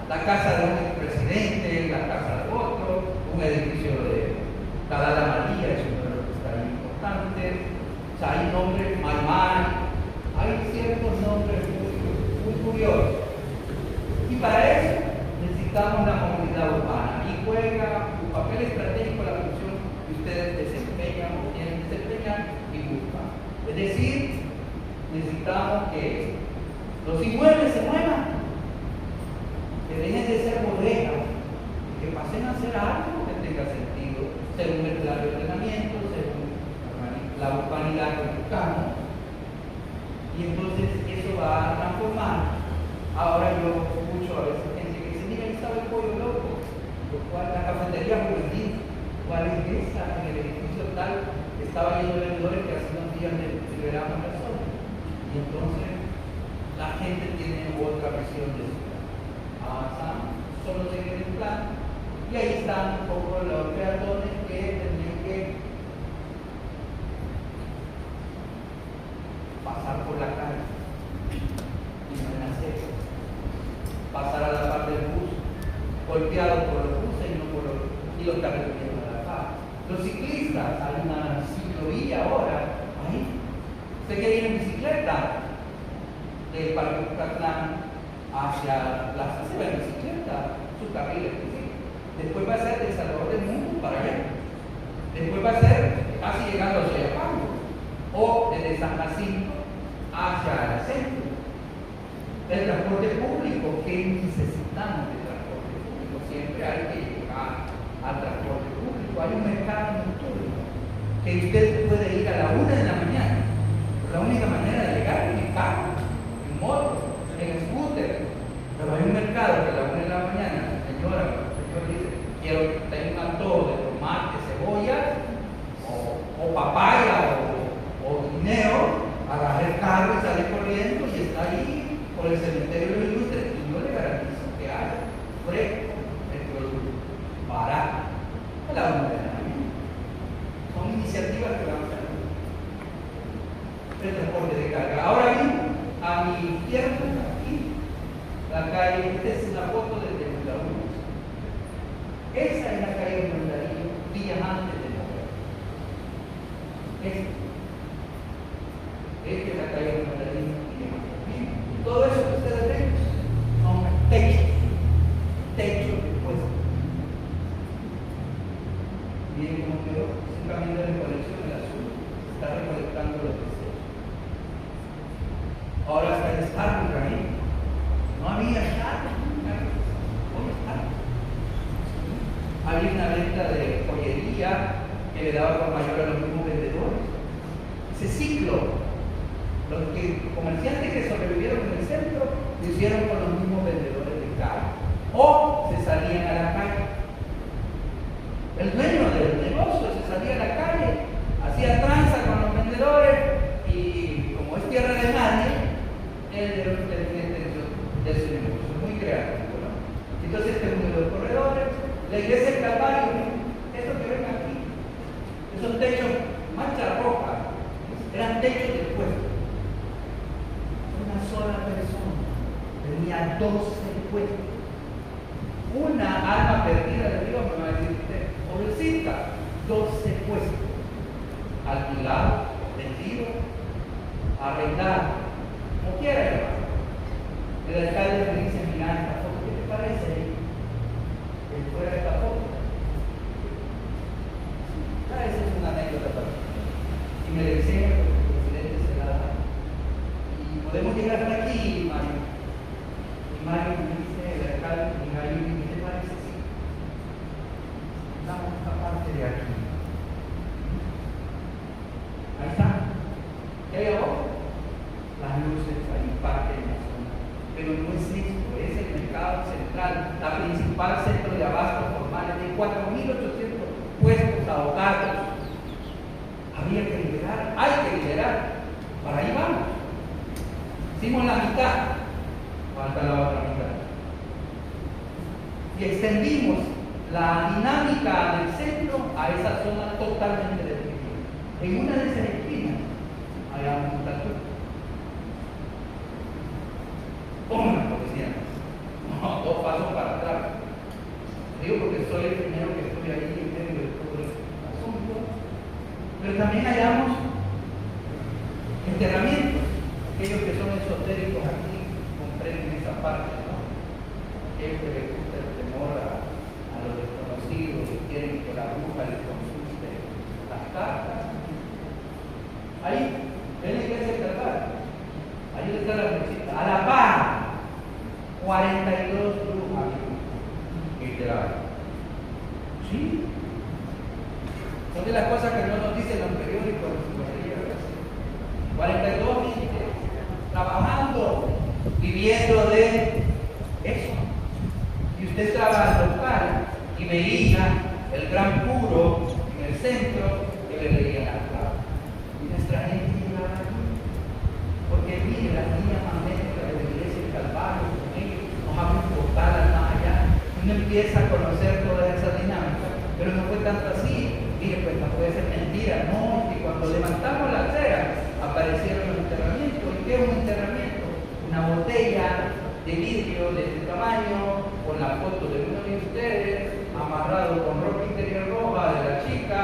La casa de un expresidente, la casa de otro, un edificio de Cadala María, es uno de los que está ahí importante. O sea, hay nombres, Maimai, hay ciertos nombres muy curiosos. Y para eso necesitamos la movilidad urbana. Y juega un papel estratégico la función que ustedes desempeñan o quieren desempeñar y buscan. Es decir, necesitamos que los inmuebles se muevan, que dejen de ser bodegas, que pasen a ser algo que tenga sentido, según el plan de ordenamiento, según la urbanidad que buscamos. Y entonces eso va a transformar. Ahora yo escucho a veces gente que dice, mira, ahí estaba el pollo loco, la cafetería juvenil, ¿cuál es esa? En el edificio tal estaba lleno de vendedores que hace unos días liberaban personas. Y entonces la gente tiene otra visión de eso. Avanzamos, solo seguir el plan. Y ahí están un poco los peatones que tendrían que pasar por la calle y no en acceso, pasar a la par del bus, golpeados por los buses y los carriles a la par. Los ciclistas, hay una ciclovía ahora, ahí, usted que viene en bicicleta del Parque Bucatlán hacia la plaza, se va en bicicleta, su carril específico. Después va a ser de Salvador del Mundo para allá. Después va a ser casi llegando a Soyapango o desde San Jacinto hacia el centro. El transporte público, ¿qué necesitamos de transporte público? Siempre hay que llegar al transporte público. Hay un mercado nocturno que usted puede ir a la 1 de la mañana. La única manera de llegar es en carro, en moto, en scooter. Pero hay un mercado que a la 1 de la mañana, señora, el señor dice, quiero tener un antojo de tomate, cebolla, o papaya, o guineo, agarra el carro y sale corriendo y está ahí por el cementerio de la industria y yo le garantizo que haya fresco el producto, barato, a la 1 de la mañana. Son iniciativas que vamos a hacer. El transporte de carga. Ahora bien, a mi izquierda, aquí, la calle, esta es una foto desde el Laúd. Esa es la calle de Mandarillo, días antes de mover. Esta es la calle de Mandarillo, días antes. Y todo eso que ustedes ven son techos de puestos. Miren cómo quedó, es un camino de recolección del azul, está recolectando los deseos. Ahora está el Starbucks ahí. No había Starbucks. ¿Dónde está? Había una venta de joyería que le daba por mayor a los mismos vendedores. Ese ciclo, los comerciantes que sobrevivieron en el centro lo hicieron con los mismos vendedores de calle. O se salían a la calle. El dueño del negocio se salía a la calle, hacía tranza con los vendedores y como es tierra de nadie, él era el presidente de su negocio. Muy creativo, ¿no? Entonces este es uno de los corredores. La iglesia del Calvario, esto que ven aquí, esos techos mancha roja, eran techos de puesto. Una sola persona tenía 12 puestos. Una alma perdida de Dios, me va a decir usted, pobrecita, 12 puestos. Alquilado, vendido, arrendado, como quiera llamar. El alcalde me dice, mira esta foto, ¿qué te parece? Fuera de esta foto. Esa es una anécdota para mí. Y me la enseña porque el presidente se la da. Y podemos llegar hasta aquí, Mario. Y Mario me dice, el alcalde, y Mario me dice, ¿qué te parece? Sí. Damos esta parte de aquí. Ahí está. ¿Qué hay abajo? Las luces, hay parte de la zona. Pero no es esto, es el mercado central, la principal centro de abasto formal de 4.800 puestos ahogados. Había que liberar, hay que liberar. Para ahí vamos. Hicimos la mitad, falta la otra mitad. Y extendimos la dinámica del centro a esa zona totalmente definitiva. En una de esas esquinas, hay un tatu. Toma la policía. No, 2 pasos para atrás. Digo porque soy el primero que estoy ahí en medio de todo el asunto. Pero también hallamos enterramientos. Aquellos que son esotéricos aquí comprenden esa parte, ¿no? Aquellos que les gusta el temor a lo desconocido, que quieren que la bruja les consulte cartas. Ahí, en la iglesia del Calvario. Ahí está la flechita. A la par, 42 brujas. Literal. ¿Sí? Son de las cosas que no nos dicen los periódicos. 42 gente trabajando, viviendo de eso. Y usted estaba al local y veía el gran puro en el centro que le leía la palabra. Y nuestra gente llegaba aquí. Porque mire, las niñas magnéticas de la iglesia del Calvario, nos abren portadas más allá. Uno empieza a conocer toda esa dinámica, pero no fue tanto así. Mire, pues no puede ser mentira, no, que cuando levantamos la cera aparecieron los enterramientos. ¿Y qué es un enterramiento? Una botella de vidrio de este tamaño, con la foto de uno de ustedes, amarrado con ropa interior roja de la chica,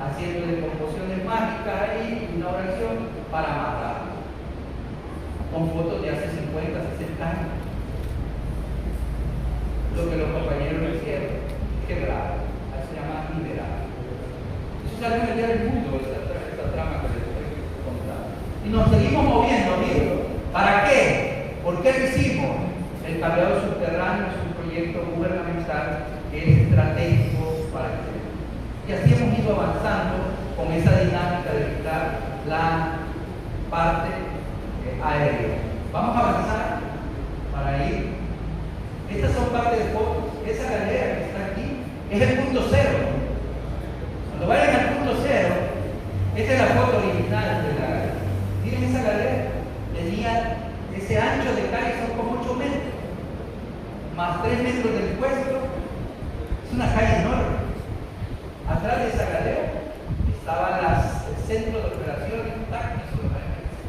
haciendo composiciones mágicas ahí, una oración para matar. Con fotos de hace 50, 60 años. Lo que los compañeros no hicieron, quebrar, se llama liberar. Eso sale en el día del mundo, esta trama que les estoy contando. Y nos seguimos moviendo, ¿sí? ¿Para qué? ¿Por qué lo hicimos? El cableado subterráneo es un proyecto gubernamental que es estratégico para el tema. Y así hemos ido avanzando con esa dinámica de quitar la parte aérea. Vamos a avanzar para ir. Estas son parte de fotos. Esa galera que está aquí es el punto cero. Cuando vayan al punto cero, esta es la foto original de la galera. Miren esa galera. Tenía ese ancho de calle, son como 8 metros, más 3 metros del puesto. Es una calle enorme. Atrás de esa galera estaba el centro de operaciones tácticos de la emergencia.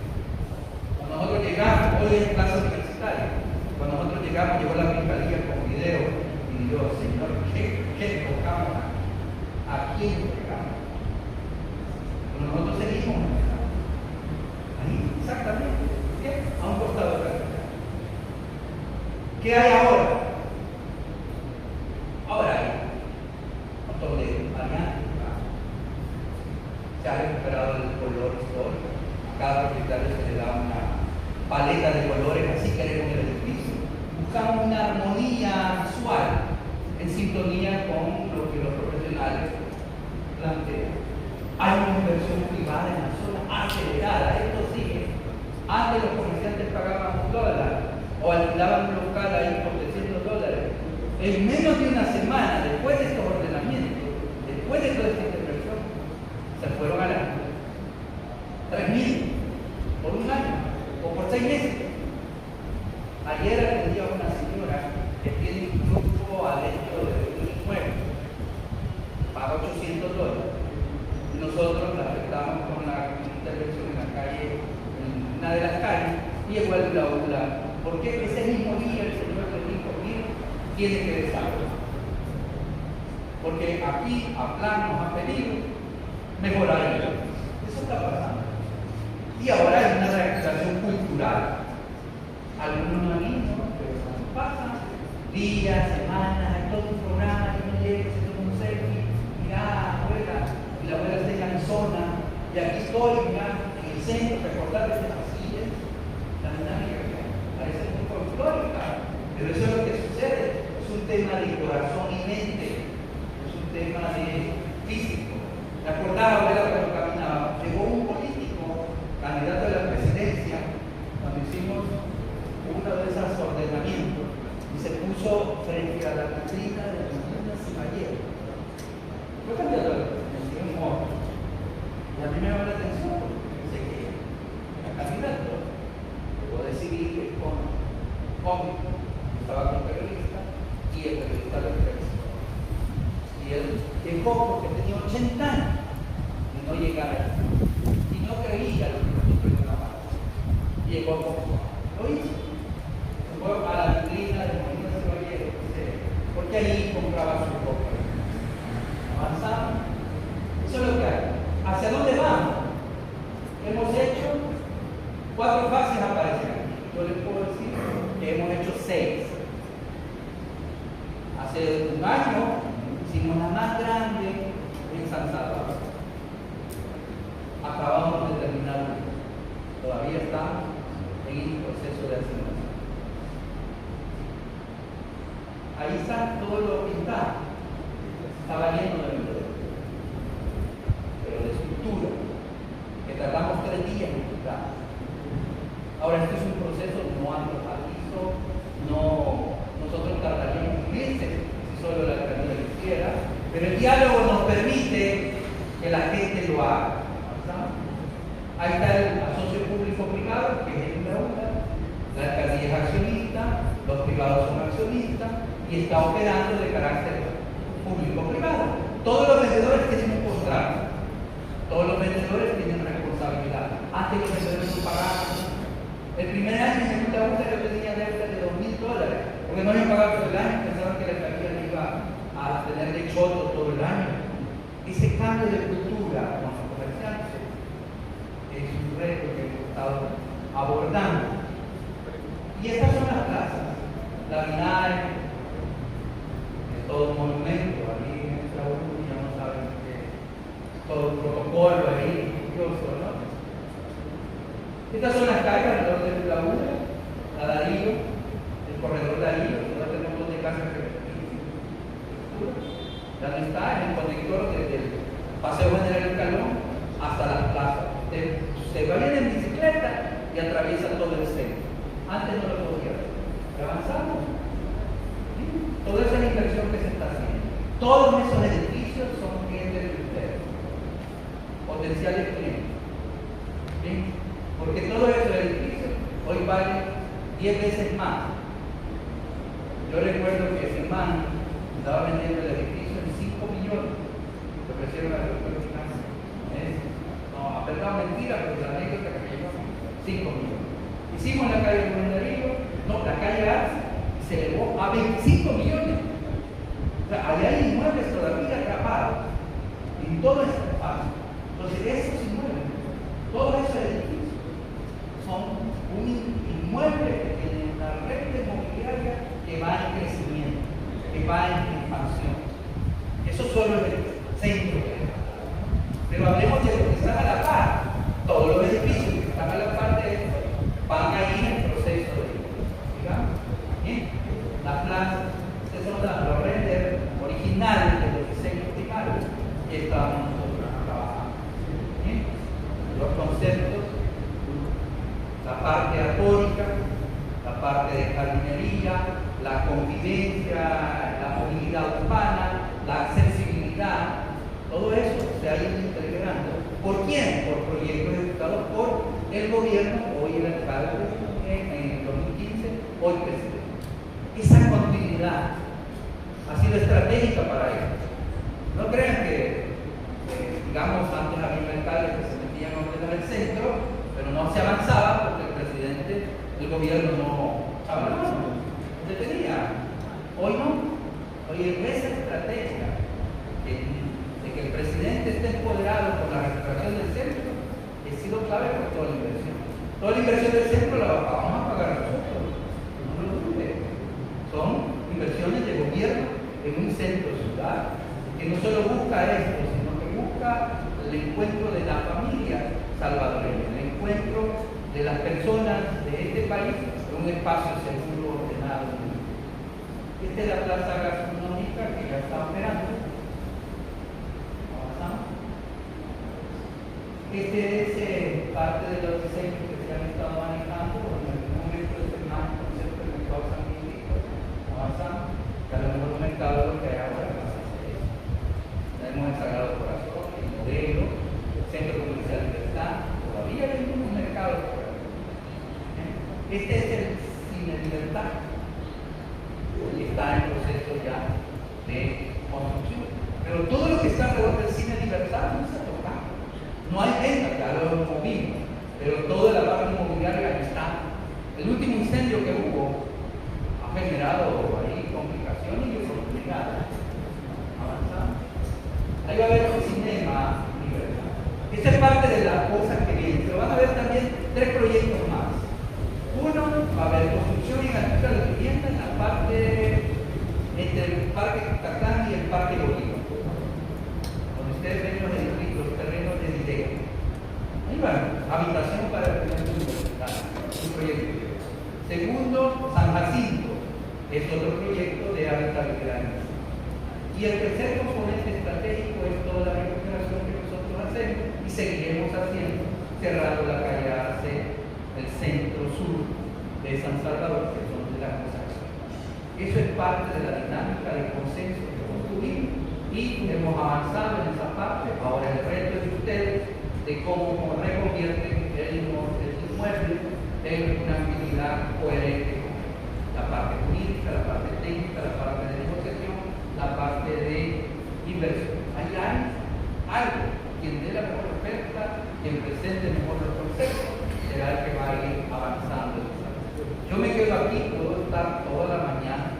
Cuando nosotros llegamos, hoy es plaza universitaria. Cuando nosotros llegamos, llegó la fiscalía con video y dijo, señor, ¿qué tocamos? ¿A quién llegamos? Pero nosotros seguimos. Ahí, exactamente. ¿Qué? A un costado de la ciudad. ¿Qué hay ahora? Ahora hay montón de variantes. Se ha recuperado el color histórico. A cada propietario se le da una paleta de colores, así queremos el edificio. Buscamos una armonía visual en sintonía con lo que los profesionales plantean. Hay una inversión privada en la zona acelerada, esto sigue. Antes los comerciantes pagaban $1 o alquilaban un local ahí por $300. En menos de una semana, después de estos ordenamientos, después de toda esta intervención, se fueron a la 3.000 por un año o por 6 meses. Ayer atendí a una señora que tiene un grupo adentro de un inmueble, paga $800. Y nosotros la afectamos con la intervención en la calle, en una de las calles, y llegó el aula. ¿Por qué? Ese mismo día el señor le dijo, mire, tiene que desarrollar. Porque aquí a plan nos ha pedido mejorar el servicio. Eso está pasando. Y ahora hay una reactivación cultural. Algunos no han ido, pero eso no pasa. Días, semanas, hay todo un programa que uno llega, se toma un selfie, mira, abuela, y la abuela está en la zona, y aquí estoy, mira, en el centro, recordar ese pasillo, la dinámica que parece muy folclórica, pero eso es lo que sucede. Es un tema de corazón y mente, es un tema de físico. ¿Te acordás, abuela, cuando caminaba? Llegó un político, candidato a la presidencia, cuando hicimos uno de esos ordenamientos, y se puso frente a la vitrina de las niñas y Mayer. Fue candidato a la presidencia, un modo. Y a mí me llamó la atención, porque pensé que era candidato. Luego decidí ir con cómic, estaba con periodista, y el periodista lo entrevistó. Y él dejó porque tenía 80 años de no llegar ahí. Y no creía lo que nosotros llamábamos. Llegó con lo hizo. Se fue a la vitrina de Molina Ceballero, porque ahí compraba su ropa. Avanzamos. Eso es lo que hay. ¿Hacia dónde vamos? Hemos hecho 4 fases, aparecen aquí. Yo les puedo decir que hemos hecho 6. Hace un año hicimos la más grande en San Salvador. estamos en el proceso de asignación. Ahí está todo lo que estaba lleno de vendedores, pero de estructura, que tardamos 3 días en quitar. Ahora, esto es un proceso no antropalizo, nosotros tardaríamos meses si solo la alcaldía lo hiciera, pero el diálogo nos permite que la gente lo haga. ¿Sabes? Ahí está el asocio público-privado, que es el la alcaldía es accionista, los privados son accionistas y está operando de carácter público-privado. Todos los vendedores tienen un contrato, todos los vendedores tienen responsabilidad. Antes los vendedores no pagaban. El primer año en la UTA yo tenía deuda de $2,000, porque no habían pagado todo el año, pensaban que la alcaldía le iba a tener de choto todo el año. Ese cambio de cultura con los comerciantes es un reto que hemos estado abordando. Y estas son las plazas, la Binae, es todo un monumento, ahí en nuestra UTA ya no saben que todo un protocolo ahí, curioso, ¿no? Estas son las calles alrededor de la UTA, la Darío, el corredor Darío, nosotros tenemos 2 de casas que ya no está, en el conector desde el Paseo General Escalón hasta las plazas. Se va bien en bicicleta y atraviesa todo el centro. Antes no lo podía hacer. Pero avanzamos. ¿Sí? Toda esa inversión que se está haciendo. Todos esos edificios son clientes de ustedes. Potenciales clientes. ¿Sí? Porque todos esos edificios hoy valen 10 veces más. Yo recuerdo que ese man estaba vendiendo el edificio en 5 millones. Lo ofrecieron a la doctora Finanzas. No, apretado mentira, pero la anécdota que me llegó 5 millones. Hicimos la calle Rubén Darío, no, la calle Arce, y se elevó a 25 millones. O sea, allá hay inmuebles todavía atrapados en todo ese espacio. Entonces, esos inmuebles, todos esos edificios, son un inmueble que tiene una red inmobiliaria que va en crecimiento, que va en expansión. Eso solo es el centro. Pero hablemos de lo que están a la par. Todos los edificios que están a la par de esto van a ir en el proceso de, digamos, ¿bien? Las plazas, estos son los renders originales de los diseños primarios que estamos nosotros trabajando. ¿Bien? Los conceptos, la parte atórica, la parte de jardinería, la convivencia, la movilidad urbana, la accesibilidad, todo eso se ha ido integrando. ¿Por quién? Por proyectos ejecutados por el gobierno, hoy el alcalde, en el 2015, hoy presidente. Esa continuidad ha sido estratégica para ellos. No crean que, digamos, antes había un alcalde que se metía en ordenar el centro, pero no se avanzaba porque el presidente, el gobierno no hablaba, no detenía. Hoy no. Hoy esa estrategia de que el presidente esté empoderado con la recuperación del centro ha sido clave por toda la inversión. Toda la inversión del centro la vamos a pagar nosotros. No lo dudes. Son inversiones de gobierno en un centro ciudad que no solo busca esto, sino que busca el encuentro de la familia salvadoreña, el encuentro de las personas de este país en un espacio seguro, ordenado. Esta es la plaza gastronómica que ya está operando. Avanzamos. Este es parte de los diseños que se han estado manejando. En algún momento es el más concepto del mercado San Miguelito. Avanzamos. Ya lo mejor mercado lo que hay ahora. Tenemos el Sagrado Corazón, el Modelo, el Centro Comercial Libertad. Todavía hay un mercado por ahí. Este es el Cine Libertad, que está en proceso ya de construcción. Pero todo lo que está alrededor del Cine Libertad no se ha tocado. No hay venta, ya lo movimos, pero toda la parte inmobiliaria está. El último incendio que hubo ha generado ahí complicaciones y oportunidades. Avanzamos. Ahí va a haber un cinema Libertad. Esta es parte de las cosas que vienen, pero van a haber también 3 proyectos más. Uno, va a haber construcción y altura de vivienda en la parte entre el Parque Catán y el Parque Bolívar, donde ustedes ven los terrenos de Dideo. Ahí va, habitación para el primer mundo. Segundo, San Jacinto, es otro proyecto de habitabilidad. Y el tercer componente estratégico es toda la recuperación que nosotros hacemos y seguiremos haciendo, cerrando la calle Arce, el centro sur de San Salvador, que son de las cosas. Eso es parte de la dinámica del consenso que construimos y hemos avanzado en esa parte. Ahora el reto es de ustedes de cómo reconvierten el inmueble en una actividad coherente con la parte jurídica, la parte técnica, la parte de negociación, la parte de inversión. Ahí hay algo. Quien dé la mejor oferta, quien presente mejor los conceptos, será el que va a ir avanzando. Yo me quedo aquí, puedo estar toda la mañana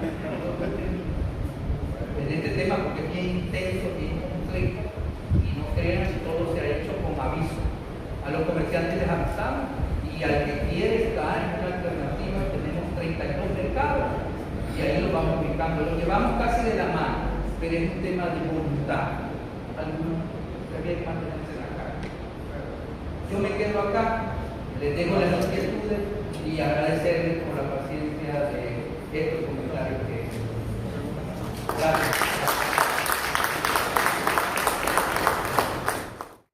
en este tema porque es bien intenso, bien complejo, y no crean que todo se ha hecho con aviso. A los comerciantes les avisamos y al que quiere estar en una alternativa tenemos 32 mercados y ahí lo vamos ubicando. Lo llevamos casi de la mano, pero es un tema de voluntad. Algunos prefieren mantenerse en la calle. Yo me quedo acá, les dejo